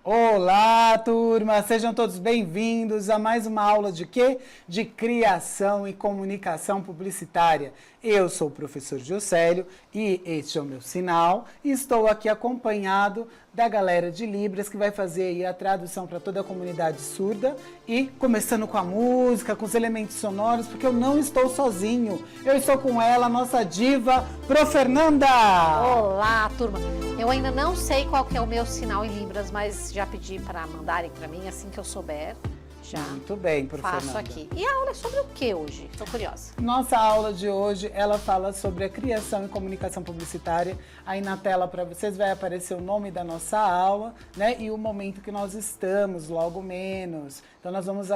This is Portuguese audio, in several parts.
Olá, turma! Sejam todos bem-vindos a mais uma aula de quê? De criação e comunicação publicitária. Eu sou o professor Giocélio e este é o meu sinal. E estou aqui acompanhado da galera de Libras que vai fazer aí a tradução para toda a comunidade surda. E começando com a música, com os elementos sonoros, porque eu não estou sozinho. Eu estou com ela, a nossa diva, Pro Fernanda! Olá, turma! Eu ainda não sei qual que é o meu sinal em Libras, mas já pedi para mandarem para mim, assim que eu souber, já Muito bem, Pro faço Fernanda. aqui. E a aula é sobre o que hoje? Estou curiosa. Nossa aula de hoje, ela fala sobre a criação e comunicação publicitária. Aí na tela para vocês vai aparecer o nome da nossa aula, né? E o momento que nós estamos, logo menos. Então nós vamos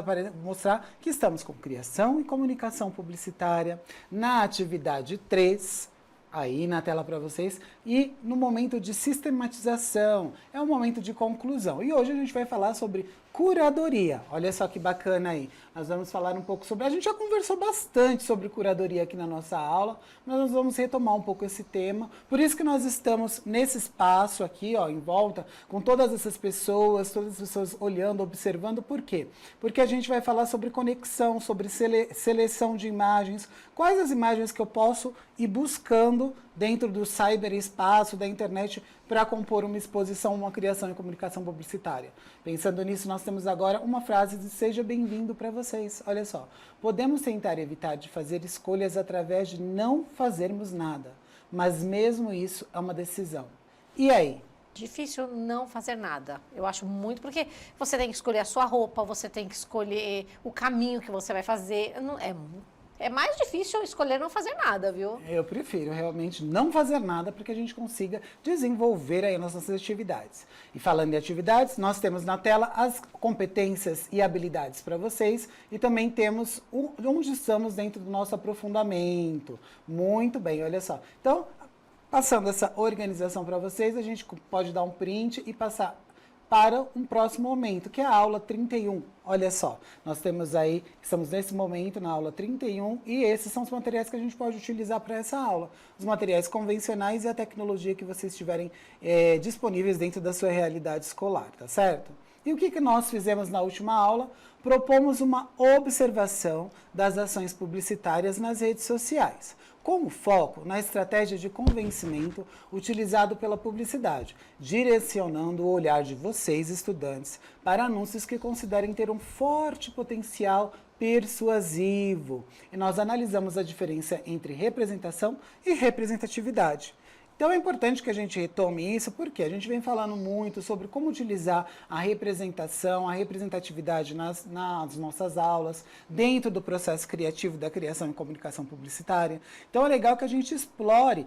mostrar que estamos com criação e comunicação publicitária na atividade 3. Aí na tela para vocês, e no momento de sistematização, é um momento de conclusão. E hoje a gente vai falar sobre curadoria. Olha só que bacana aí. Nós vamos falar um pouco sobre... A gente já conversou bastante sobre curadoria aqui na nossa aula, mas nós vamos retomar um pouco esse tema. Por isso que nós estamos nesse espaço aqui, ó, em volta, com todas as pessoas olhando, observando. Por quê? Porque a gente vai falar sobre conexão, sobre seleção de imagens, quais as imagens que eu posso ir buscando dentro do cyberespaço, da internet, para compor uma exposição, uma criação e comunicação publicitária. Pensando nisso, nós temos agora uma frase de seja bem-vindo para vocês. Olha só, podemos tentar evitar de fazer escolhas através de não fazermos nada, mas mesmo isso é uma decisão. E aí? Difícil não fazer nada. Eu acho muito, porque você tem que escolher a sua roupa, você tem que escolher o caminho que você vai fazer. É mais difícil escolher não fazer nada, viu? Eu prefiro realmente não fazer nada para que a gente consiga desenvolver aí nossas atividades. E falando em atividades, nós temos na tela as competências e habilidades para vocês e também temos onde estamos dentro do nosso aprofundamento. Muito bem, olha só. Então, passando essa organização para vocês, a gente pode dar um print e passar para um próximo momento, que é a aula 31. Olha só, nós temos aí, estamos nesse momento na aula 31 e esses são os materiais que a gente pode utilizar para essa aula. Os materiais convencionais e a tecnologia que vocês tiverem disponíveis dentro da sua realidade escolar, tá certo? E o que nós fizemos na última aula? Propomos uma observação das ações publicitárias nas redes sociais, com foco na estratégia de convencimento utilizado pela publicidade, direcionando o olhar de vocês, estudantes, para anúncios que considerem ter um forte potencial persuasivo. E nós analisamos a diferença entre representação e representatividade. Então é importante que a gente retome isso, porque a gente vem falando muito sobre como utilizar a representação, a representatividade nas nossas aulas, dentro do processo criativo da criação e comunicação publicitária. Então é legal que a gente explore,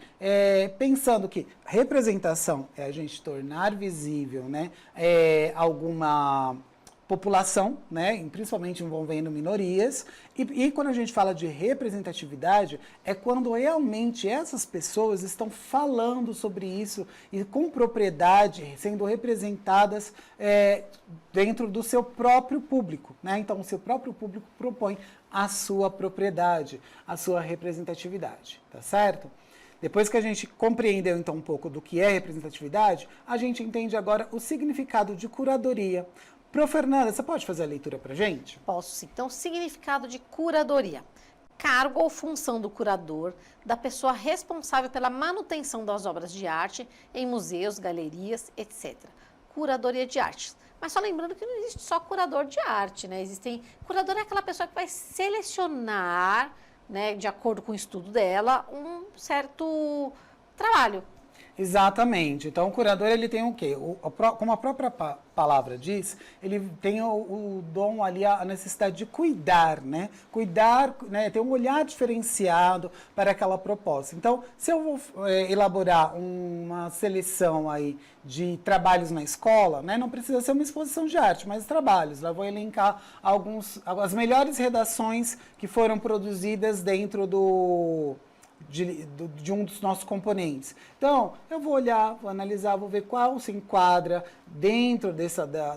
pensando que representação é a gente tornar visível, né, alguma população, né, principalmente envolvendo minorias, e quando a gente fala de representatividade, é quando realmente essas pessoas estão falando sobre isso e com propriedade, sendo representadas dentro do seu próprio público, né? Então, o seu próprio público propõe a sua propriedade, a sua representatividade, tá certo? Depois que a gente compreendeu, então, um pouco do que é representatividade, a gente entende agora o significado de curadoria. Pro Fernanda, você pode fazer a leitura para a gente? Posso sim. Então, significado de curadoria. Cargo ou função do curador, da pessoa responsável pela manutenção das obras de arte em museus, galerias, etc. Curadoria de artes. Mas só lembrando que não existe só curador de arte, né? Curador é aquela pessoa que vai selecionar, né, de acordo com o estudo dela, um certo trabalho. Exatamente. Então, o curador, ele tem o quê? Como a própria palavra diz, ele tem o dom ali, a necessidade de cuidar, né? Cuidar, né? Ter um olhar diferenciado para aquela proposta. Então, se eu vou elaborar uma seleção aí de trabalhos na escola, né? Não precisa ser uma exposição de arte, mas trabalhos. Lá vou elencar as melhores redações que foram produzidas dentro de um dos nossos componentes. Então, eu vou olhar, vou analisar, vou ver qual se enquadra dentro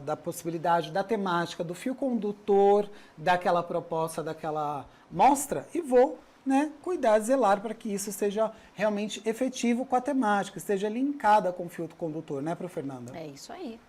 da possibilidade, da temática, do fio condutor daquela proposta, daquela mostra, e vou, né, cuidar, zelar para que isso seja realmente efetivo com a temática, esteja linkada com o fio condutor, né, Pro Fernanda? É isso aí.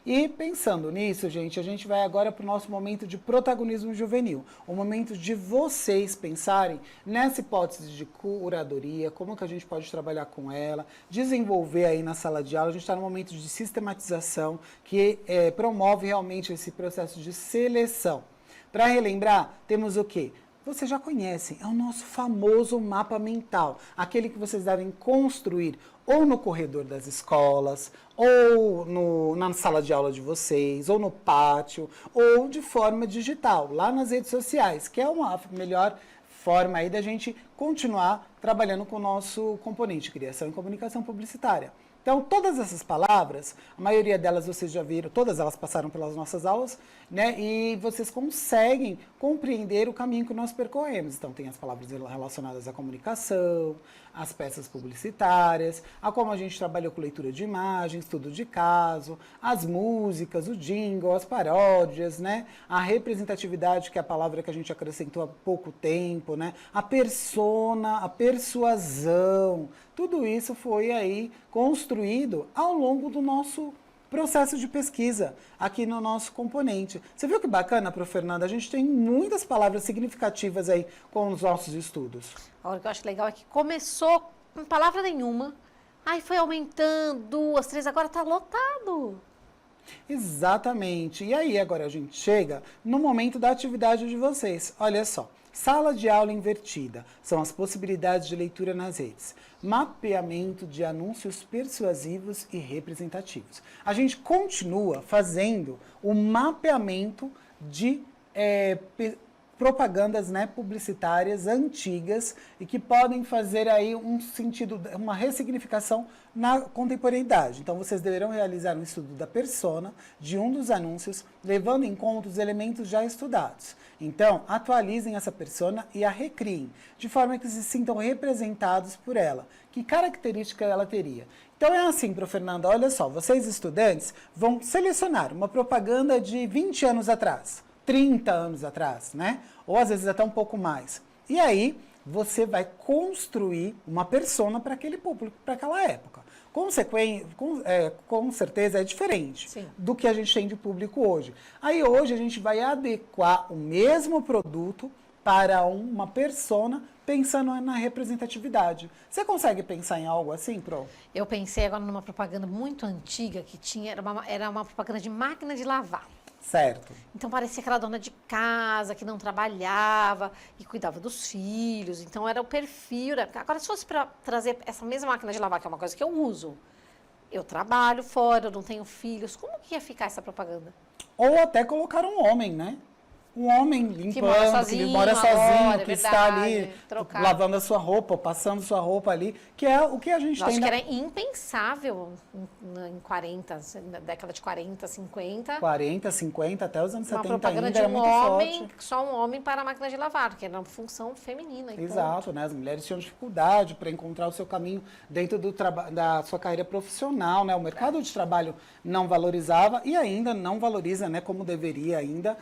E pensando nisso, gente, a gente vai agora para o nosso momento de protagonismo juvenil. O momento de vocês pensarem nessa hipótese de curadoria, como que a gente pode trabalhar com ela, desenvolver aí na sala de aula. A gente está no momento de sistematização que promove realmente esse processo de seleção. Para relembrar, temos o quê? Vocês já conhecem, é o nosso famoso mapa mental, aquele que vocês devem construir ou no corredor das escolas, ou na sala de aula de vocês, ou no pátio, ou de forma digital, lá nas redes sociais, que é uma melhor forma aí da gente continuar trabalhando com o nosso componente, criação e comunicação publicitária. Então, todas essas palavras, a maioria delas vocês já viram, todas elas passaram pelas nossas aulas, né? E vocês conseguem compreender o caminho que nós percorremos. Então, tem as palavras relacionadas à comunicação, as peças publicitárias, a como a gente trabalhou com leitura de imagens, estudo de caso, as músicas, o jingle, as paródias, né? A representatividade, que é a palavra que a gente acrescentou há pouco tempo, né? A persona, a persuasão, tudo isso foi aí construído ao longo do nosso processo de pesquisa aqui no nosso componente. Você viu que bacana, Prof. Fernanda? A gente tem muitas palavras significativas aí com os nossos estudos. Agora, o que eu acho legal é que começou com palavra nenhuma, aí foi aumentando, 2, 3, agora está lotado. Exatamente. E aí, agora a gente chega no momento da atividade de vocês. Olha só. Sala de aula invertida. São as possibilidades de leitura nas redes. Mapeamento de anúncios persuasivos e representativos. A gente continua fazendo o mapeamento de propagandas, né, publicitárias antigas e que podem fazer aí um sentido, uma ressignificação na contemporaneidade. Então, vocês deverão realizar um estudo da persona de um dos anúncios, levando em conta os elementos já estudados. Então, atualizem essa persona e a recriem, de forma que se sintam representados por ela. Que característica ela teria? Então, é assim, Prof. Fernanda, olha só, vocês estudantes vão selecionar uma propaganda de 20 anos atrás, 30 anos atrás, né? Ou às vezes até um pouco mais. E aí, você vai construir uma persona para aquele público, para aquela época. Com certeza é diferente Sim. do que a gente tem de público hoje. Aí hoje a gente vai adequar o mesmo produto para uma persona pensando na representatividade. Você consegue pensar em algo assim, Pro? Eu pensei agora numa propaganda muito antiga que tinha, era uma propaganda de máquina de lavar. Certo. Então parecia aquela dona de casa que não trabalhava e cuidava dos filhos. Então era o perfil. Agora, se fosse para trazer essa mesma máquina de lavar, que é uma coisa que eu uso, eu trabalho fora, eu não tenho filhos, como que ia ficar essa propaganda? Ou até colocar um homem, né? Um homem limpando, Que mora sozinho, que é está ali verdade, trocado. lavando a sua roupa, passando sua roupa ali, que é o que a gente Eu tem acho que era impensável em 40, na década de 40, 50. 40, 50, até os anos Uma 70 propaganda ainda de era um muito homem, forte. só um homem para a máquina de lavar, que era uma função feminina. Exato, né? As mulheres tinham dificuldade para encontrar o seu caminho dentro da sua carreira profissional, né? O mercado de trabalho não valorizava e ainda não valoriza, né? Como deveria ainda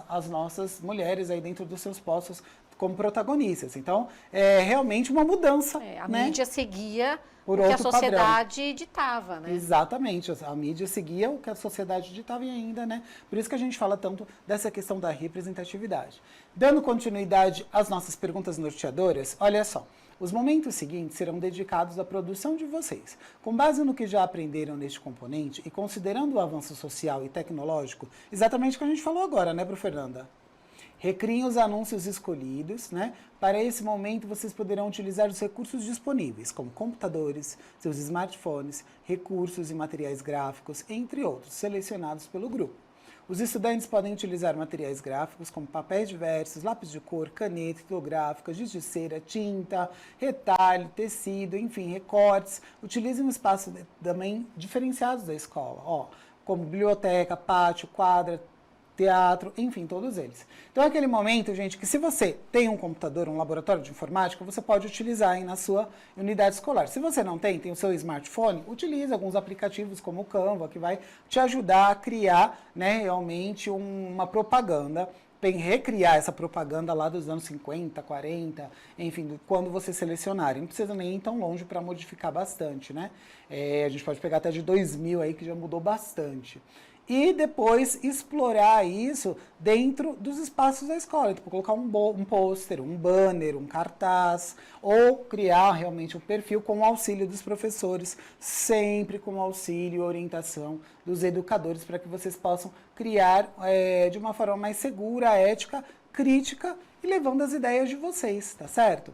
as nossas mulheres aí dentro dos seus postos como protagonistas. Então, é realmente uma mudança, A né? mídia seguia Por o que a outro sociedade ditava, né? Exatamente, a mídia seguia o que a sociedade ditava e ainda, né? Por isso que a gente fala tanto dessa questão da representatividade. Dando continuidade às nossas perguntas norteadoras, olha só. Os momentos seguintes serão dedicados à produção de vocês. Com base no que já aprenderam neste componente e considerando o avanço social e tecnológico, exatamente o que a gente falou agora, né, Prof. Fernanda? Recriem os anúncios escolhidos, né? Para esse momento, vocês poderão utilizar os recursos disponíveis, como computadores, seus smartphones, recursos e materiais gráficos, entre outros, selecionados pelo grupo. Os estudantes podem utilizar materiais gráficos como papéis diversos, lápis de cor, caneta, fotográfica, giz de cera, tinta, retalho, tecido, enfim, recortes. Utilizem um espaço também diferenciados da escola, como biblioteca, pátio, quadra, teatro, enfim, todos eles. Então é aquele momento, gente, que se você tem um computador, um laboratório de informática, você pode utilizar aí na sua unidade escolar. Se você não tem o seu smartphone, utilize alguns aplicativos como o Canva, que vai te ajudar a criar, né, realmente uma propaganda, recriar essa propaganda lá dos anos 50, 40, enfim, quando você selecionar. Não precisa nem ir tão longe para modificar bastante, né? A gente pode pegar até de 2000 aí, que já mudou bastante. E depois explorar isso dentro dos espaços da escola. Tipo, colocar um pôster, um banner, um cartaz, ou criar realmente um perfil com o auxílio dos professores, sempre com o auxílio e orientação dos educadores, para que vocês possam criar de uma forma mais segura, ética, crítica e levando as ideias de vocês, tá certo?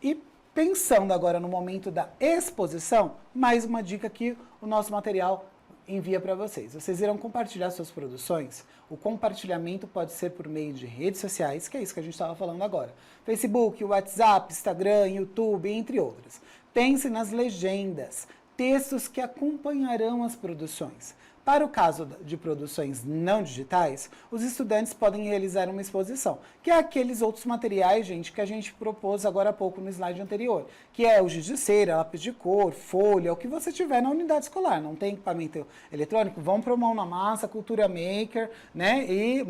E pensando agora no momento da exposição, mais uma dica que o nosso material envia para vocês. Vocês irão compartilhar suas produções. O compartilhamento pode ser por meio de redes sociais, que é isso que a gente estava falando agora. Facebook, WhatsApp, Instagram, YouTube, entre outras. Pense nas legendas, textos que acompanharão as produções. Para o caso de produções não digitais, os estudantes podem realizar uma exposição, que é aqueles outros materiais, gente, que a gente propôs agora há pouco no slide anterior, que é o giz de cera, lápis de cor, folha, o que você tiver na unidade escolar. Não tem equipamento eletrônico? Vão para o mão na massa, cultura maker, né? E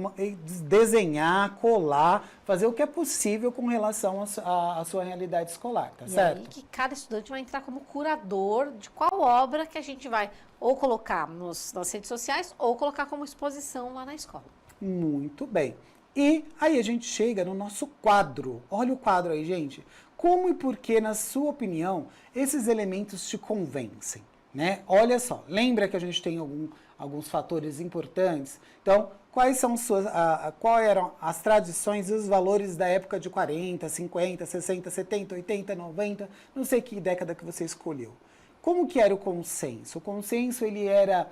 desenhar, colar, fazer o que é possível com relação à sua realidade escolar, tá certo? E aí que cada estudante vai entrar como curador de qual obra que a gente vai ou colocar nas redes sociais ou colocar como exposição lá na escola. Muito bem. E aí a gente chega no nosso quadro. Olha o quadro aí, gente. Como e por que, na sua opinião, esses elementos te convencem, né? Olha só, lembra que a gente tem alguns fatores importantes? Então, quais eram as tradições e os valores da época de 40, 50, 60, 70, 80, 90, não sei que década que você escolheu. Como que era o consenso? O consenso, ele era,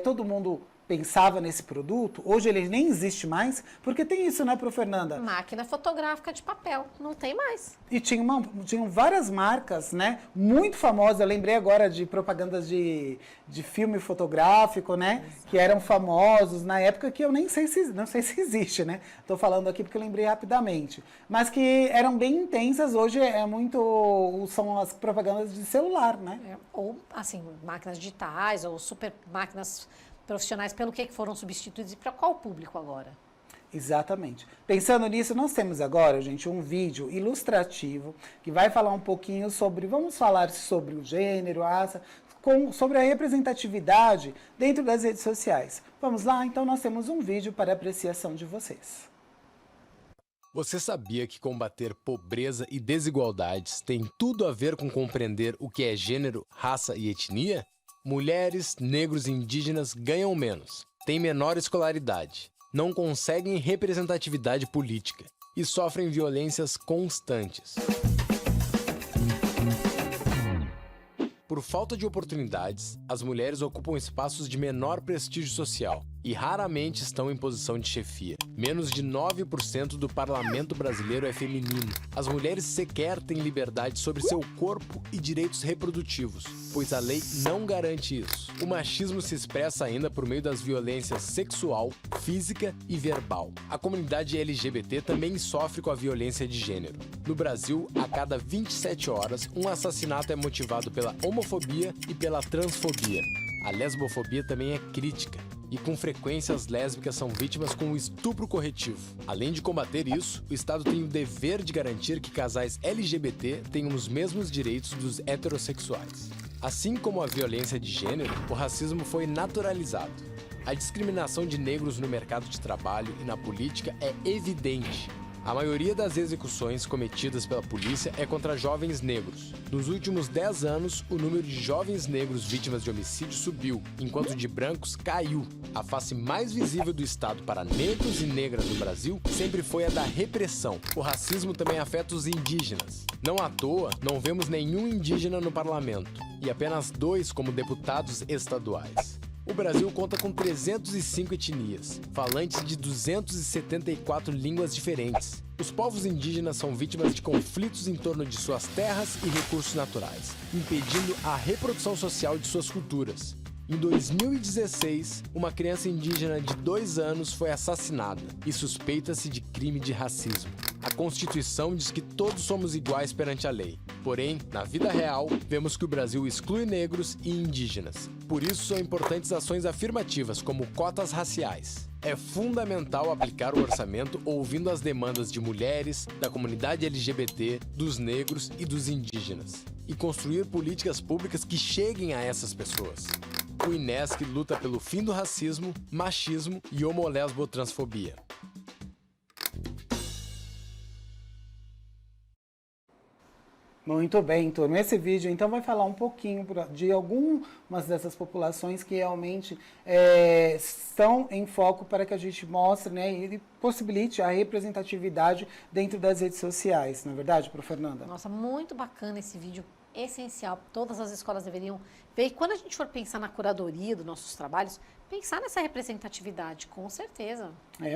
todo mundo pensava nesse produto, hoje ele nem existe mais, porque tem isso, né, Prof. Fernanda? Máquina fotográfica de papel, não tem mais. E tinham várias marcas, né, muito famosas, eu lembrei agora de propagandas de filme fotográfico, né, que eram famosos na época que eu não sei se existe, né, tô falando aqui porque eu lembrei rapidamente, mas que eram bem intensas, hoje são as propagandas de celular, né? Ou, assim, máquinas digitais, ou super máquinas profissionais, pelo que foram substituídos e para qual público agora? Exatamente. Pensando nisso, nós temos agora, gente, um vídeo ilustrativo que vai falar um pouquinho vamos falar sobre o gênero, a raça, sobre a representatividade dentro das redes sociais. Vamos lá? Então nós temos um vídeo para apreciação de vocês. Você sabia que combater pobreza e desigualdades tem tudo a ver com compreender o que é gênero, raça e etnia? Mulheres, negros e indígenas ganham menos, têm menor escolaridade, não conseguem representatividade política e sofrem violências constantes. Por falta de oportunidades, as mulheres ocupam espaços de menor prestígio social e raramente estão em posição de chefia. Menos de 9% do parlamento brasileiro é feminino. As mulheres sequer têm liberdade sobre seu corpo e direitos reprodutivos, pois a lei não garante isso. O machismo se expressa ainda por meio das violências sexual, física e verbal. A comunidade LGBT também sofre com a violência de gênero. No Brasil, a cada 27 horas, um assassinato é motivado pela homofobia e pela transfobia. A lesbofobia também é crítica. E com frequência as lésbicas são vítimas com um estupro corretivo. Além de combater isso, o Estado tem o dever de garantir que casais LGBT tenham os mesmos direitos dos heterossexuais. Assim como a violência de gênero, o racismo foi naturalizado. A discriminação de negros no mercado de trabalho e na política é evidente. A maioria das execuções cometidas pela polícia é contra jovens negros. Nos últimos 10 anos, o número de jovens negros vítimas de homicídio subiu, enquanto o de brancos caiu. A face mais visível do Estado para negros e negras no Brasil sempre foi a da repressão. O racismo também afeta os indígenas. Não à toa, não vemos nenhum indígena no parlamento, e apenas 2 como deputados estaduais. O Brasil conta com 305 etnias, falantes de 274 línguas diferentes. Os povos indígenas são vítimas de conflitos em torno de suas terras e recursos naturais, impedindo a reprodução social de suas culturas. Em 2016, uma criança indígena de 2 anos foi assassinada e suspeita-se de crime de racismo. A Constituição diz que todos somos iguais perante a lei. Porém, na vida real, vemos que o Brasil exclui negros e indígenas. Por isso, são importantes ações afirmativas, como cotas raciais. É fundamental aplicar o orçamento ouvindo as demandas de mulheres, da comunidade LGBT, dos negros e dos indígenas. e construir políticas públicas que cheguem a essas pessoas. O INESC luta pelo fim do racismo, machismo e homolesbotransfobia. Muito bem, turma. Esse vídeo, então, vai falar um pouquinho de algumas dessas populações que realmente estão em foco para que a gente mostre, né, e possibilite a representatividade dentro das redes sociais. Não é verdade, Prof. Fernanda? Nossa, muito bacana esse vídeo, essencial. Todas as escolas deveriam ver. E quando a gente for pensar na curadoria dos nossos trabalhos, pensar nessa representatividade, com certeza.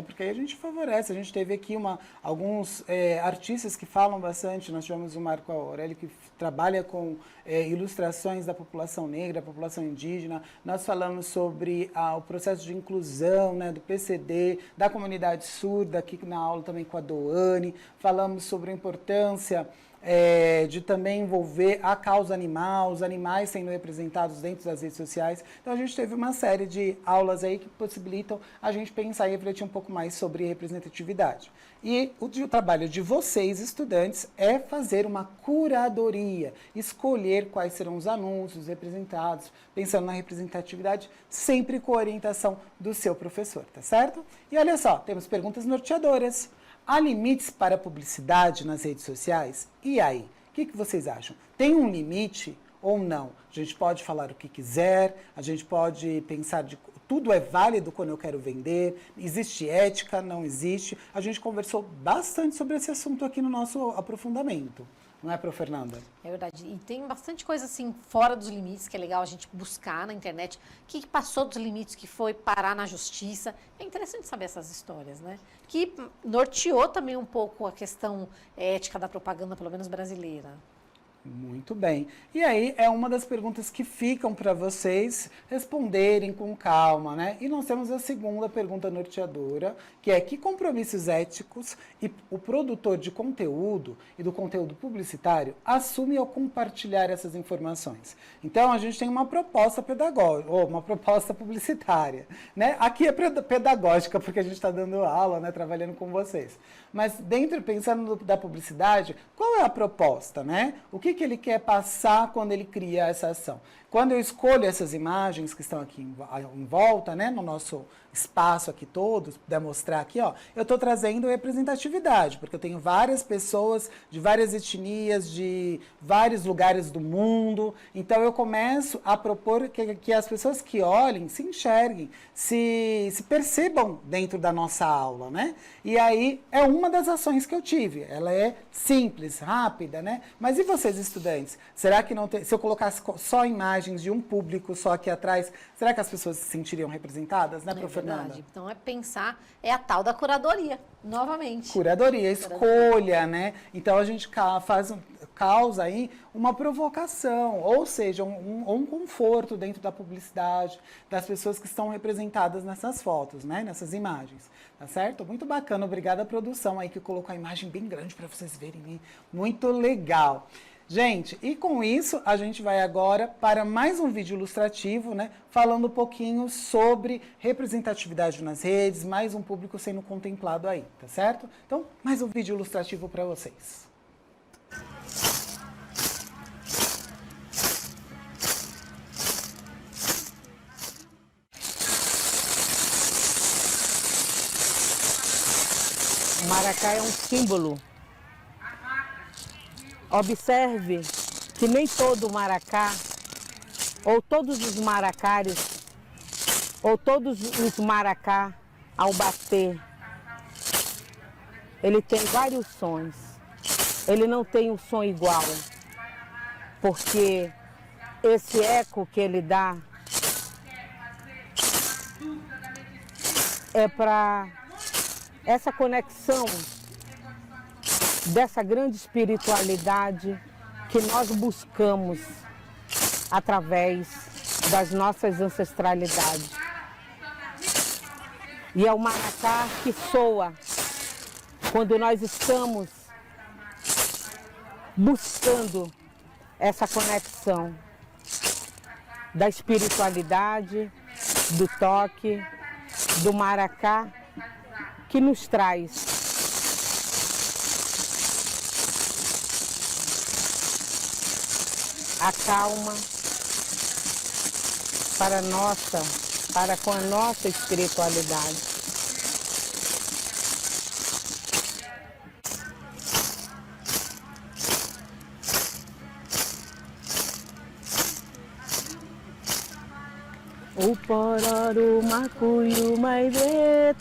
Porque aí a gente favorece. A gente teve aqui alguns artistas que falam bastante. Nós tivemos o Marco Aurélio, que trabalha com ilustrações da população negra, da população indígena. Nós falamos sobre o processo de inclusão, né, do PCD, da comunidade surda, aqui na aula também com a Doane. Falamos sobre a importância de também envolver a causa animal, os animais sendo representados dentro das redes sociais. Então a gente teve uma série de aulas aí que possibilitam a gente pensar e refletir um pouco mais sobre representatividade. E o trabalho de vocês, estudantes, é fazer uma curadoria, escolher quais serão os anúncios representados, pensando na representatividade, sempre com a orientação do seu professor, tá certo? E olha só, temos perguntas norteadoras. Há limites para a publicidade nas redes sociais? E aí? O que vocês acham? Tem um limite ou não? A gente pode falar o que quiser, a gente pode pensar de tudo é válido quando eu quero vender, existe ética, não existe. A gente conversou bastante sobre esse assunto aqui no nosso aprofundamento. Não é, Prof. Fernanda? É verdade. E tem bastante coisa assim fora dos limites que é legal a gente buscar na internet. O que passou dos limites, que foi parar na justiça. É interessante saber essas histórias, né? Que norteou também um pouco a questão ética da propaganda, pelo menos brasileira. Muito bem. E aí é uma das perguntas que ficam para vocês responderem com calma, né? E nós temos a segunda pergunta norteadora, que é: que compromissos éticos o produtor de conteúdo e do conteúdo publicitário assume ao compartilhar essas informações? Então a gente tem uma proposta pedagógica, ou uma proposta publicitária, né? Aqui é pedagógica, porque a gente está dando aula, né? Trabalhando com vocês. Mas pensando da publicidade, qual é a proposta, né? O que ele quer passar quando ele cria essa ação? Quando eu escolho essas imagens que estão aqui em volta, né, no nosso espaço aqui todo, demonstrar aqui, ó, eu estou trazendo representatividade, porque eu tenho várias pessoas de várias etnias, de vários lugares do mundo, então eu começo a propor que as pessoas que olhem se enxerguem, se percebam dentro da nossa aula, né? E aí é uma das ações que eu tive, ela é simples, rápida, né? Mas e vocês, estudantes? Será que não tem, se eu colocasse só imagens de um público só aqui atrás, será que as pessoas se sentiriam representadas, né, Prof. Fernanda? Então é pensar, é a tal da curadoria, novamente. Curadoria, escolha, né? Então a gente causa aí uma provocação, ou seja, um conforto dentro da publicidade, das pessoas que estão representadas nessas fotos, né? Nessas imagens, tá certo? Muito bacana, obrigada à produção aí que colocou a imagem bem grande para vocês verem, né? Muito legal. Gente, e com isso a gente vai agora para mais um vídeo ilustrativo, né? Falando um pouquinho sobre representatividade nas redes, mais um público sendo contemplado aí, tá certo? Então, mais um vídeo ilustrativo para vocês. O maracá é um símbolo. Observe que nem todo maracá, ou todos os maracários, ou todos os maracá, ao bater, ele tem vários sons. Ele não tem um som igual, porque esse eco que ele dá é para essa conexão dessa grande espiritualidade que nós buscamos através das nossas ancestralidades. E é o maracá que soa quando nós estamos buscando essa conexão da espiritualidade, do toque, do maracá, que nos traz a calma para com a nossa espiritualidade. O pororo, macuio, maide,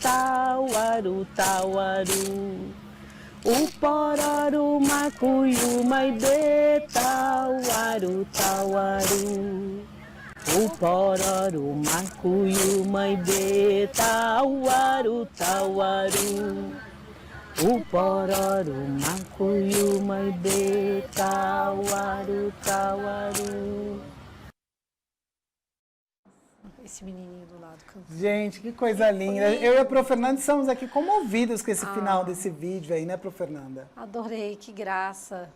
tauaru, tauaru. O pororo, macuio, maide, tauaru, tauaru. O pororo, macuio, maide, tauaru, tauaru. O pororo, macuio, maide, tauaru, tauaru. Esse menininho do lado cantando. Gente, que coisa linda. Eu e a Pro Fernanda estamos aqui comovidos com esse final desse vídeo aí, né, Pro Fernanda? Adorei, que graça.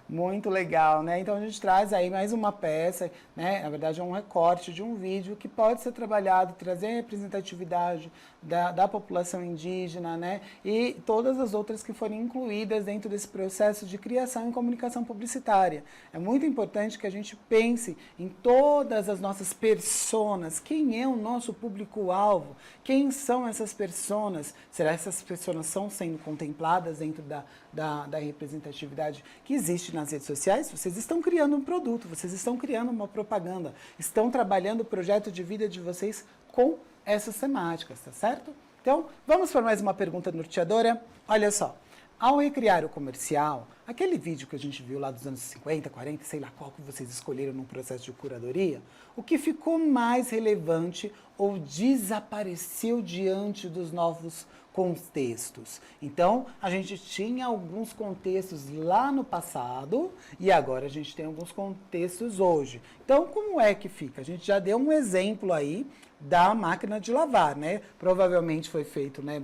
Muito legal, né? Então a gente traz aí mais uma peça, né? Na verdade é um recorte de um vídeo que pode ser trabalhado, trazer representatividade da população indígena, né? E todas as outras que forem incluídas dentro desse processo de criação e comunicação publicitária. É muito importante que a gente pense em todas as nossas personas. Quem é o nosso público-alvo? Quem são essas personas? Será que essas personas estão sendo contempladas dentro da representatividade que existe nas redes sociais? Vocês estão criando um produto, vocês estão criando uma propaganda, estão trabalhando o projeto de vida de vocês com essas temáticas, tá certo? Então, vamos para mais uma pergunta norteadora. Olha só, ao recriar o comercial, aquele vídeo que a gente viu lá dos anos 50, 40, sei lá qual que vocês escolheram no processo de curadoria, o que ficou mais relevante ou desapareceu diante dos novos contextos? Então, a gente tinha alguns contextos lá no passado e agora a gente tem alguns contextos hoje. Então, como é que fica? A gente já deu um exemplo aí da máquina de lavar, né? Provavelmente foi feito, né,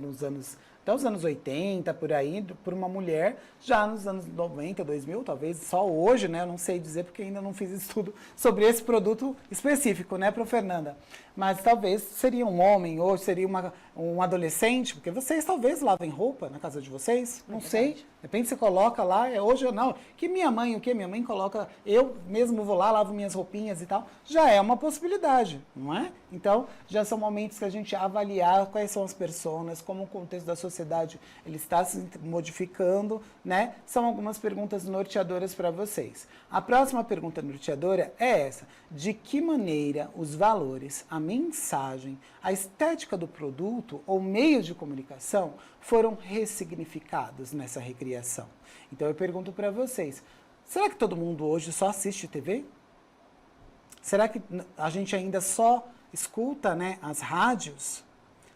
até os anos 80, por aí, por uma mulher, já nos anos 90, 2000, talvez só hoje, né? Eu não sei dizer porque ainda não fiz estudo sobre esse produto específico, né, Pro Fernanda? Mas talvez seria um homem ou seria um adolescente, porque vocês talvez lavem roupa na casa de vocês, não sei. De repente você coloca lá, hoje ou não, que minha mãe, o que minha mãe coloca, eu mesmo vou lá, lavo minhas roupinhas e tal, já é uma possibilidade, não é? Então, já são momentos que a gente avaliar quais são as personas, como o contexto da sociedade ele está se modificando, né? São algumas perguntas norteadoras para vocês. A próxima pergunta norteadora é essa: de que maneira os valores, a mensagem, a estética do produto ou meio de comunicação foram ressignificados nessa recriação? Então eu pergunto para vocês, será que todo mundo hoje só assiste TV? Será que a gente ainda só escuta, né, as rádios?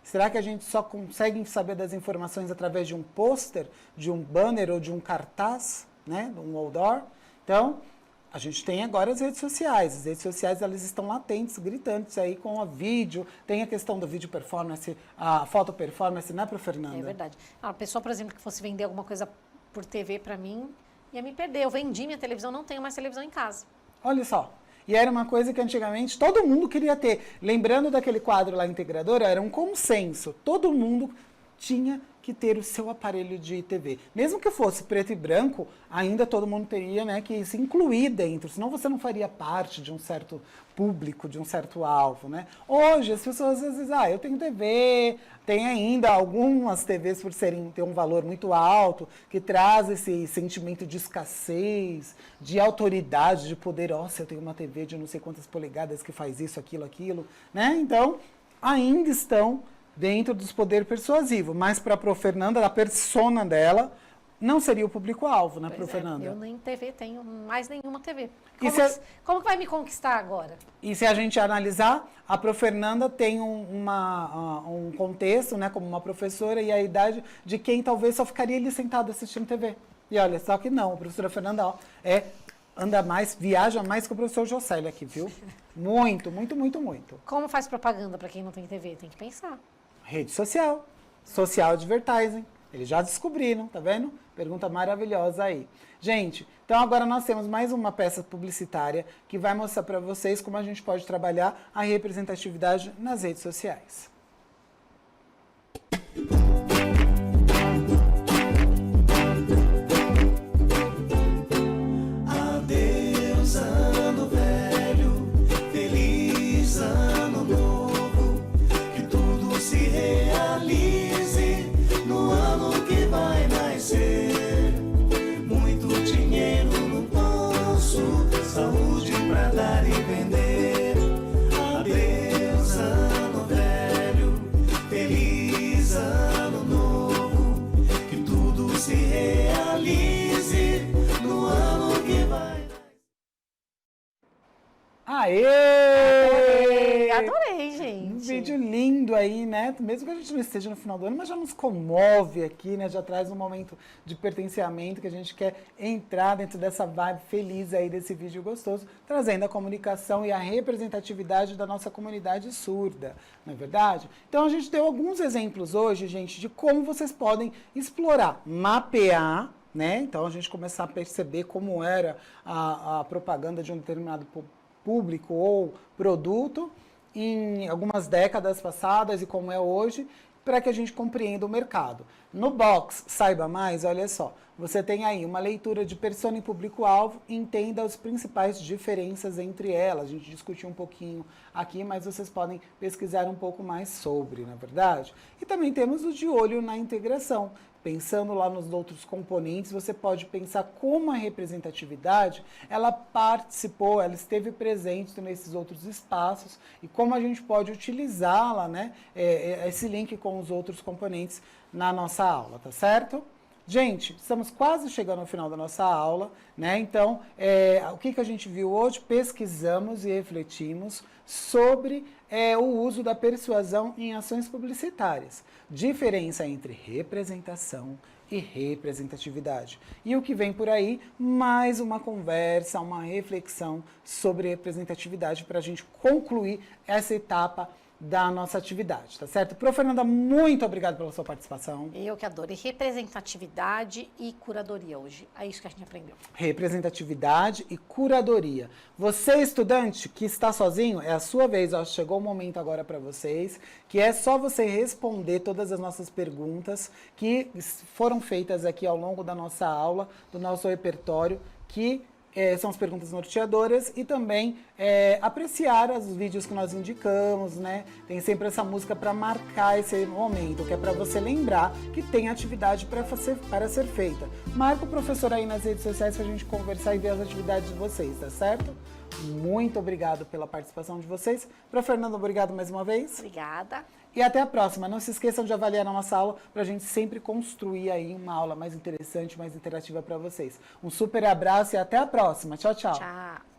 Será que a gente só consegue saber das informações através de um pôster, de um banner ou de um cartaz, né, de um outdoor? Então, a gente tem agora as redes sociais. As redes sociais, elas estão latentes, gritantes aí com o vídeo. Tem a questão do vídeo performance, a foto performance, né, Pro Fernanda? É verdade. A pessoa, por exemplo, que fosse vender alguma coisa por TV para mim, ia me perder. Eu vendi minha televisão, não tenho mais televisão em casa. Olha só. E era uma coisa que antigamente todo mundo queria ter. Lembrando daquele quadro lá, Integradora, era um consenso. Todo mundo tinha que ter o seu aparelho de TV. Mesmo que fosse preto e branco, ainda todo mundo teria, né, que se incluir dentro, senão você não faria parte de um certo público, de um certo alvo, né? Hoje, as pessoas às vezes, eu tenho TV, tem ainda algumas TVs por ter um valor muito alto, que traz esse sentimento de escassez, de autoridade, de poder, se eu tenho uma TV de não sei quantas polegadas que faz isso, aquilo, né? Então, ainda estão dentro dos poderes persuasivos, mas para a Pro Fernanda, a persona dela, não seria o público-alvo, né, Pro Fernanda? Eu nem TV tenho, mais nenhuma TV. Como que vai me conquistar agora? E se a gente analisar, a Pro Fernanda tem um contexto, né, como uma professora, e a idade de quem talvez só ficaria ali sentado assistindo TV. E olha, só que não, a professora Fernanda anda mais, viaja mais que o professor Jocélio aqui, viu? Muito. Como faz propaganda para quem não tem TV? Tem que pensar. Rede social, social advertising. Eles já descobriram, tá vendo? Pergunta maravilhosa aí. Gente, então agora nós temos mais uma peça publicitária que vai mostrar para vocês como a gente pode trabalhar a representatividade nas redes sociais. Adeus, ano vídeo lindo aí, né? Mesmo que a gente não esteja no final do ano, mas já nos comove aqui, né? Já traz um momento de pertencimento que a gente quer entrar dentro dessa vibe feliz aí desse vídeo gostoso, trazendo a comunicação e a representatividade da nossa comunidade surda, não é verdade? Então a gente deu alguns exemplos hoje, gente, de como vocês podem explorar, mapear, né? Então a gente começar a perceber como era a propaganda de um determinado público ou produto em algumas décadas passadas e como é hoje, para que a gente compreenda o mercado. No box Saiba Mais, olha só, você tem aí uma leitura de persona e público-alvo e entenda as principais diferenças entre elas. A gente discutiu um pouquinho aqui, mas vocês podem pesquisar um pouco mais sobre, na verdade. E também temos o de olho na integração. Pensando lá nos outros componentes, você pode pensar como a representatividade, ela participou, ela esteve presente nesses outros espaços e como a gente pode utilizá-la, né, esse link com os outros componentes na nossa aula, tá certo? Gente, estamos quase chegando ao final da nossa aula, né? Então, o que a gente viu hoje? Pesquisamos e refletimos sobre o uso da persuasão em ações publicitárias. Diferença entre representação e representatividade. E o que vem por aí? Mais uma conversa, uma reflexão sobre representatividade para a gente concluir essa etapa da nossa atividade, tá certo? Prof. Fernanda, muito obrigado pela sua participação. Eu que adoro. E representatividade e curadoria hoje. É isso que a gente aprendeu. Representatividade e curadoria. Você, estudante que está sozinho, é a sua vez. Ó, chegou o momento agora para vocês, que é só você responder todas as nossas perguntas que foram feitas aqui ao longo da nossa aula, do nosso repertório, que são as perguntas norteadoras e também apreciar os vídeos que nós indicamos, né? Tem sempre essa música para marcar esse momento, que é para você lembrar que tem atividade para ser feita. Marca o professor aí nas redes sociais para a gente conversar e ver as atividades de vocês, tá certo? Muito obrigado pela participação de vocês. Prof. Fernanda, obrigado mais uma vez. Obrigada. E até a próxima. Não se esqueçam de avaliar a nossa aula para a gente sempre construir aí uma aula mais interessante, mais interativa para vocês. Um super abraço e até a próxima. Tchau, tchau. Tchau.